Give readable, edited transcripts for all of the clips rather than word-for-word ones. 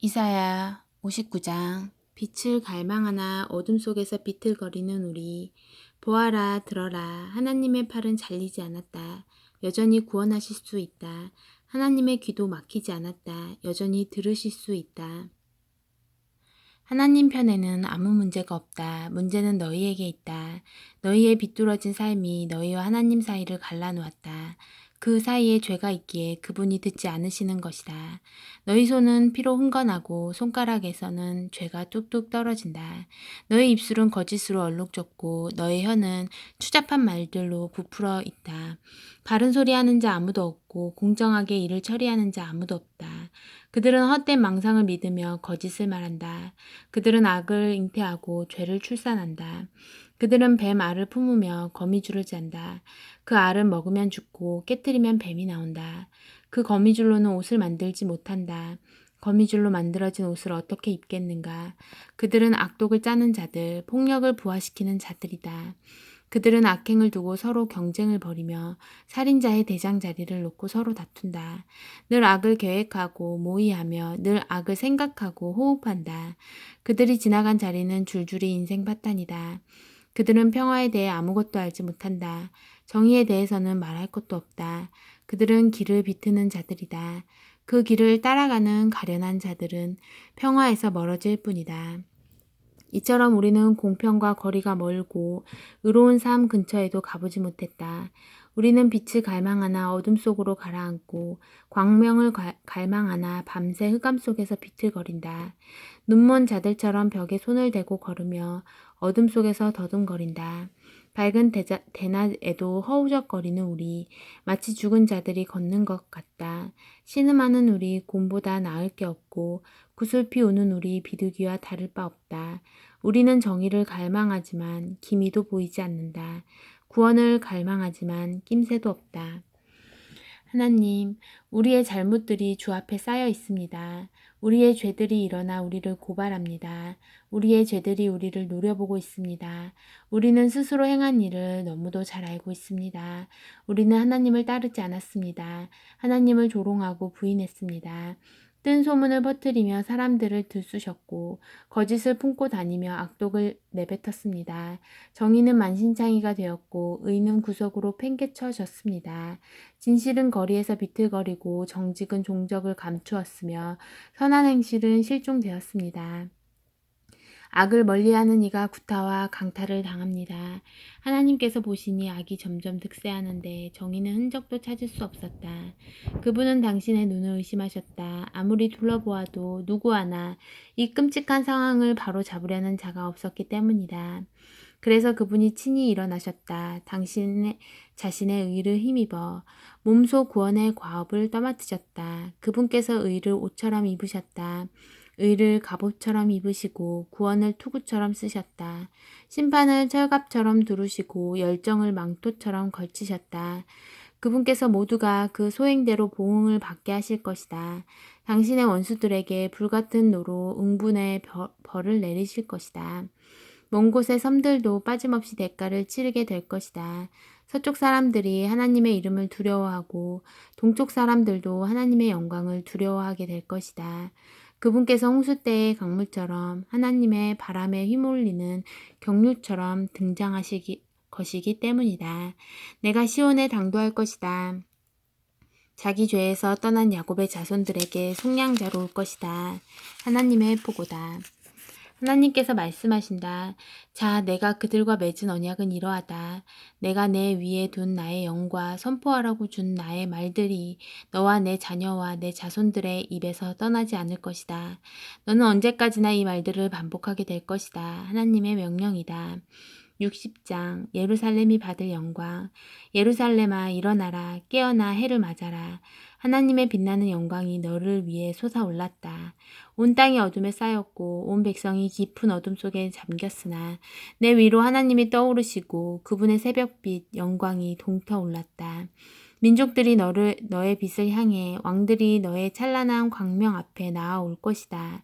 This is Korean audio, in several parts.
이사야 59장. 빛을 갈망하나 어둠 속에서 비틀거리는 우리. 보아라, 들어라. 하나님의 팔은 잘리지 않았다. 여전히 구원하실 수 있다. 하나님의 귀도 막히지 않았다. 여전히 들으실 수 있다. 하나님 편에는 아무 문제가 없다. 문제는 너희에게 있다. 너희의 비뚤어진 삶이 너희와 하나님 사이를 갈라놓았다. 그 사이에 죄가 있기에 그분이 듣지 않으시는 것이다. 너희 손은 피로 흥건하고 손가락에서는 죄가 뚝뚝 떨어진다. 너희 입술은 거짓으로 얼룩졌고 너희 혀는 추잡한 말들로 부풀어 있다. 바른 소리 하는 자 아무도 없고 공정하게 일을 처리하는 자 아무도 없다. 그들은 헛된 망상을 믿으며 거짓을 말한다. 그들은 악을 잉태하고 죄를 출산한다. 그들은 뱀 알을 품으며 거미줄을 짠다. 그 알은 먹으면 죽고 깨뜨리면 뱀이 나온다. 그 거미줄로는 옷을 만들지 못한다. 거미줄로 만들어진 옷을 어떻게 입겠는가. 그들은 악독을 짜는 자들, 폭력을 부화시키는 자들이다. 그들은 악행을 두고 서로 경쟁을 벌이며 살인자의 대장 자리를 놓고 서로 다툰다. 늘 악을 계획하고 모의하며 늘 악을 생각하고 호흡한다. 그들이 지나간 자리는 줄줄이 인생 파탄이다. 그들은 평화에 대해 아무것도 알지 못한다. 정의에 대해서는 말할 것도 없다. 그들은 길을 비트는 자들이다. 그 길을 따라가는 가련한 자들은 평화에서 멀어질 뿐이다. 이처럼 우리는 공평과 거리가 멀고 의로운 삶 근처에도 가보지 못했다. 우리는 빛을 갈망하나 어둠 속으로 가라앉고 광명을 갈망하나 밤새 흑암 속에서 비틀거린다. 눈먼 자들처럼 벽에 손을 대고 걸으며 어둠 속에서 더듬거린다. 밝은 대낮에도 허우적거리는 우리, 마치 죽은 자들이 걷는 것 같다. 신음하는 우리, 곰보다 나을 게 없고 구슬피 우는 우리, 비둘기와 다를 바 없다. 우리는 정의를 갈망하지만 기미도 보이지 않는다. 구원을 갈망하지만 낌새도 없다. 하나님, 우리의 잘못들이 주 앞에 쌓여 있습니다. 우리의 죄들이 일어나 우리를 고발합니다. 우리의 죄들이 우리를 노려보고 있습니다. 우리는 스스로 행한 일을 너무도 잘 알고 있습니다. 우리는 하나님을 따르지 않았습니다. 하나님을 조롱하고 부인했습니다. 뜬 소문을 퍼뜨리며 사람들을 들쑤셨고 거짓을 품고 다니며 악독을 내뱉었습니다. 정의는 만신창이가 되었고 의는 구석으로 팽개쳐졌습니다. 진실은 거리에서 비틀거리고 정직은 종적을 감추었으며 선한 행실은 실종되었습니다. 악을 멀리하는 이가 구타와 강탈을 당합니다. 하나님께서 보시니 악이 점점 득세하는데 정의는 흔적도 찾을 수 없었다. 그분은 당신의 눈을 의심하셨다. 아무리 둘러보아도 누구 하나 이 끔찍한 상황을 바로 잡으려는 자가 없었기 때문이다. 그래서 그분이 친히 일어나셨다. 당신의 자신의 의를 힘입어 몸소 구원의 과업을 떠맡으셨다. 그분께서 의를 옷처럼 입으셨다. 의를 갑옷처럼 입으시고 구원을 투구처럼 쓰셨다. 심판을 철갑처럼 두르시고 열정을 망토처럼 걸치셨다. 그분께서 모두가 그 소행대로 보응을 받게 하실 것이다. 당신의 원수들에게 불같은 노로 응분의 벌을 내리실 것이다. 먼 곳의 섬들도 빠짐없이 대가를 치르게 될 것이다. 서쪽 사람들이 하나님의 이름을 두려워하고 동쪽 사람들도 하나님의 영광을 두려워하게 될 것이다. 그분께서 홍수 때의 강물처럼 하나님의 바람에 휘몰리는 경류처럼 등장하시기 것이기 때문이다. 내가 시온에 당도할 것이다. 자기 죄에서 떠난 야곱의 자손들에게 속량자로 올 것이다. 하나님의 포고다. 하나님께서 말씀하신다. 자, 내가 그들과 맺은 언약은 이러하다. 내가 내 위에 둔 나의 영과 선포하라고 준 나의 말들이 너와 내 자녀와 내 자손들의 입에서 떠나지 않을 것이다. 너는 언제까지나 이 말들을 반복하게 될 것이다. 하나님의 명령이다. 60장 예루살렘이 받을 영광. 예루살렘아 일어나라. 깨어나 해를 맞아라. 하나님의 빛나는 영광이 너를 위해 솟아올랐다. 온 땅이 어둠에 쌓였고 온 백성이 깊은 어둠 속에 잠겼으나 내 위로 하나님이 떠오르시고 그분의 새벽빛 영광이 동터올랐다. 민족들이 너의 빛을 향해 왕들이 너의 찬란한 광명 앞에 나아올 것이다.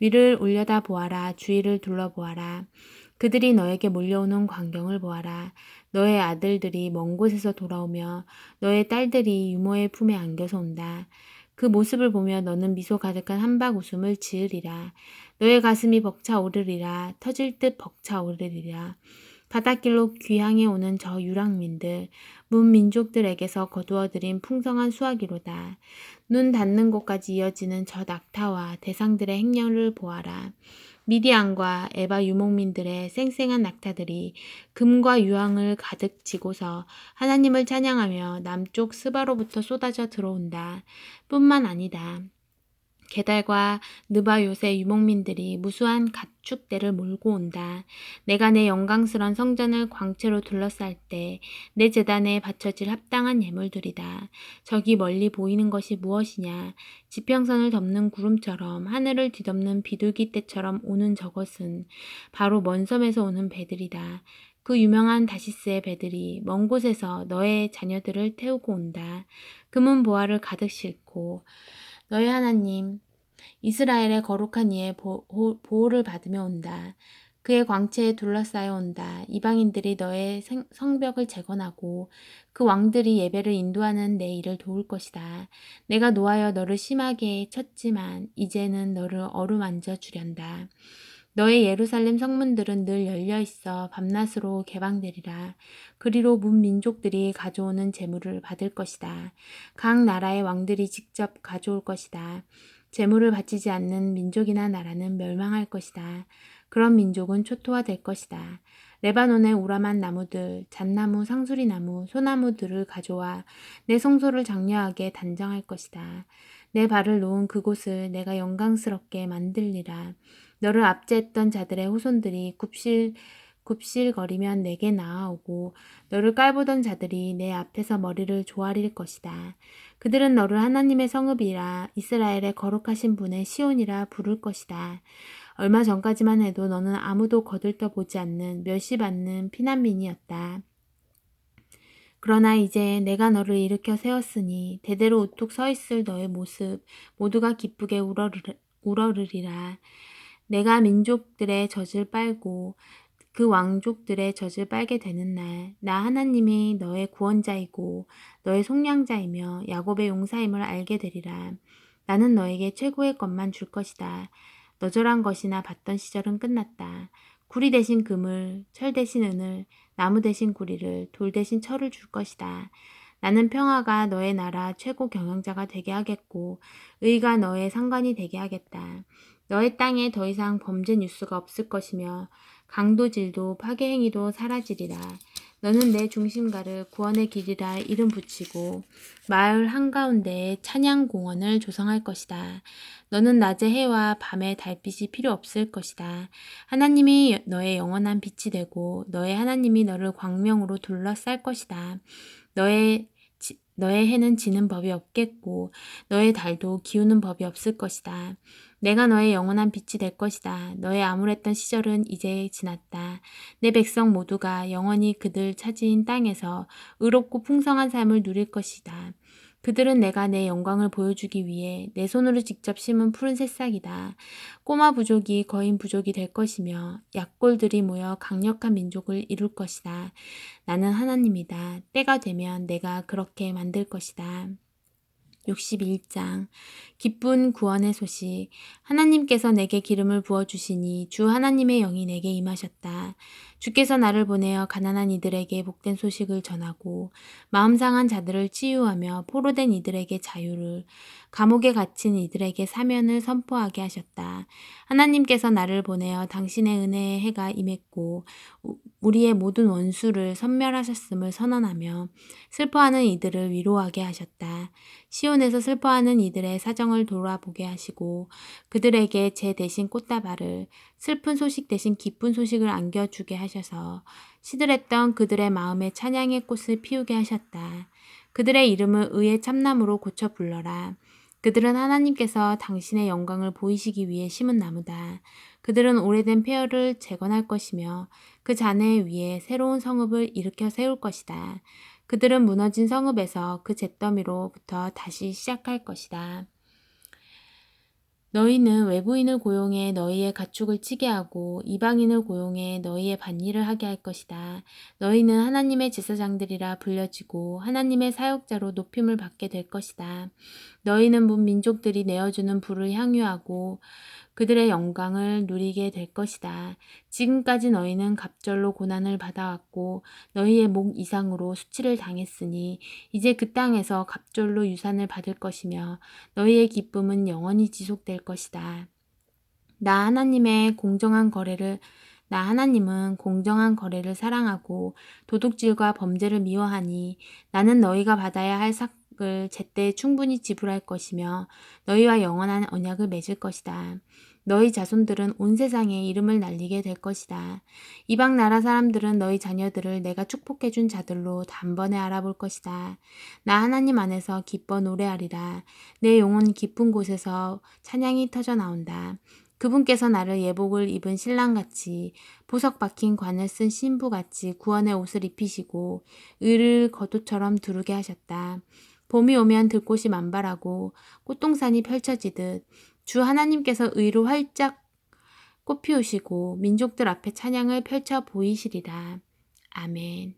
위를 올려다 보아라. 주위를 둘러보아라. 그들이 너에게 몰려오는 광경을 보아라. 너의 아들들이 먼 곳에서 돌아오며 너의 딸들이 유모의 품에 안겨서 온다. 그 모습을 보며 너는 미소 가득한 한박 웃음을 지으리라. 너의 가슴이 벅차오르리라. 터질 듯 벅차오르리라. 바닷길로 귀향해 오는 저 유랑민들, 문민족들에게서 거두어들인 풍성한 수확이로다. 눈 닿는 곳까지 이어지는 저 낙타와 대상들의 행렬을 보아라. 미디안과 에바 유목민들의 쌩쌩한 낙타들이 금과 유황을 가득 지고서 하나님을 찬양하며 남쪽 스바로부터 쏟아져 들어온다. 뿐만 아니다. 게달과 느바요새 유목민들이 무수한 가축대를 몰고 온다. 내가 내 영광스런 성전을 광채로 둘러쌀 때 내 제단에 바쳐질 합당한 예물들이다. 저기 멀리 보이는 것이 무엇이냐? 지평선을 덮는 구름처럼 하늘을 뒤덮는 비둘기 떼처럼 오는 저것은 바로 먼 섬에서 오는 배들이다. 그 유명한 다시스의 배들이 먼 곳에서 너의 자녀들을 태우고 온다. 금은 보화를 가득 싣고 너의 하나님 이스라엘의 거룩한 이의 보호를 받으며 온다. 그의 광채에 둘러싸여 온다. 이방인들이 너의 성벽을 재건하고 그 왕들이 예배를 인도하는 내 일을 도울 것이다. 내가 노하여 너를 심하게 쳤지만 이제는 너를 어루만져 주련다. 너의 예루살렘 성문들은 늘 열려있어 밤낮으로 개방되리라. 그리로 문민족들이 가져오는 재물을 받을 것이다. 각 나라의 왕들이 직접 가져올 것이다. 재물을 바치지 않는 민족이나 나라는 멸망할 것이다. 그런 민족은 초토화될 것이다. 레바논의 우람한 나무들, 잣나무, 상수리나무, 소나무들을 가져와 내 성소를 장려하게 단정할 것이다. 내 발을 놓은 그곳을 내가 영광스럽게 만들리라. 너를 압제했던 자들의 후손들이 굽실거리면 내게 나아오고 너를 깔보던 자들이 내 앞에서 머리를 조아릴 것이다. 그들은 너를 하나님의 성읍이라 이스라엘의 거룩하신 분의 시온이라 부를 것이다. 얼마 전까지만 해도 너는 아무도 거들떠보지 않는 멸시받는 피난민이었다. 그러나 이제 내가 너를 일으켜 세웠으니 대대로 우뚝 서 있을 너의 모습 모두가 기쁘게 우러르리라. 내가 민족들의 젖을 빨고 그 왕족들의 젖을 빨게 되는 날, 나 하나님이 너의 구원자이고 너의 속량자이며 야곱의 용사임을 알게 되리라. 나는 너에게 최고의 것만 줄 것이다. 너절한 것이나 받던 시절은 끝났다. 구리 대신 금을, 철 대신 은을, 나무 대신 구리를, 돌 대신 철을 줄 것이다. 나는 평화가 너의 나라 최고 경영자가 되게 하겠고 의가 너의 상관이 되게 하겠다. 너의 땅에 더 이상 범죄 뉴스가 없을 것이며 강도질도 파괴행위도 사라지리라. 너는 내 중심가를 구원의 길이라 이름 붙이고 마을 한가운데에 찬양공원을 조성할 것이다. 너는 낮에 해와 밤에 달빛이 필요 없을 것이다. 하나님이 너의 영원한 빛이 되고 너의 하나님이 너를 광명으로 둘러쌀 것이다. 너의 해는 지는 법이 없겠고 너의 달도 기우는 법이 없을 것이다. 내가 너의 영원한 빛이 될 것이다. 너의 암울했던 시절은 이제 지났다. 내 백성 모두가 영원히 그들 차지인 땅에서 의롭고 풍성한 삶을 누릴 것이다. 그들은 내가 내 영광을 보여주기 위해 내 손으로 직접 심은 푸른 새싹이다. 꼬마 부족이 거인 부족이 될 것이며 약골들이 모여 강력한 민족을 이룰 것이다. 나는 하나님이다. 때가 되면 내가 그렇게 만들 것이다. 61장 기쁜 구원의 소식. 하나님께서 내게 기름을 부어주시니 주 하나님의 영이 내게 임하셨다. 주께서 나를 보내어 가난한 이들에게 복된 소식을 전하고 마음 상한 자들을 치유하며 포로된 이들에게 자유를, 감옥에 갇힌 이들에게 사면을 선포하게 하셨다. 하나님께서 나를 보내어 당신의 은혜의 해가 임했고 우리의 모든 원수를 섬멸하셨음을 선언하며 슬퍼하는 이들을 위로하게 하셨다. 시온에서 슬퍼하는 이들의 사정을 돌아보게 하시고 그들에게 제 대신 꽃다발을, 슬픈 소식 대신 기쁜 소식을 안겨주게 하셔서 시들했던 그들의 마음에 찬양의 꽃을 피우게 하셨다. 그들의 이름을 의의 참나무로 고쳐 불러라. 그들은 하나님께서 당신의 영광을 보이시기 위해 심은 나무다. 그들은 오래된 폐허를 재건할 것이며 그 잔해 위에 새로운 성읍을 일으켜 세울 것이다. 그들은 무너진 성읍에서 그 잿더미로부터 다시 시작할 것이다. 너희는 외부인을 고용해 너희의 가축을 치게 하고 이방인을 고용해 너희의 밭일을 하게 할 것이다. 너희는 하나님의 제사장들이라 불려지고 하나님의 사역자로 높임을 받게 될 것이다. 너희는 문 민족들이 내어주는 불을 향유하고 그들의 영광을 누리게 될 것이다. 지금까지 너희는 갑절로 고난을 받아왔고 너희의 목 이상으로 수치를 당했으니 이제 그 땅에서 갑절로 유산을 받을 것이며 너희의 기쁨은 영원히 지속될 것이다. 나 하나님은 공정한 거래를 사랑하고 도둑질과 범죄를 미워하니 나는 너희가 받아야 할 삭을 제때 충분히 지불할 것이며 너희와 영원한 언약을 맺을 것이다. 너희 자손들은 온 세상에 이름을 날리게 될 것이다. 이방 나라 사람들은 너희 자녀들을 내가 축복해준 자들로 단번에 알아볼 것이다. 나 하나님 안에서 기뻐 노래하리라. 내 영혼 깊은 곳에서 찬양이 터져 나온다. 그분께서 나를 예복을 입은 신랑같이 보석 박힌 관을 쓴 신부같이 구원의 옷을 입히시고 의를 겉옷처럼 두르게 하셨다. 봄이 오면 들꽃이 만발하고 꽃동산이 펼쳐지듯 주 하나님께서 의로 활짝 꽃피우시고 민족들 앞에 찬양을 펼쳐 보이시리라. 아멘.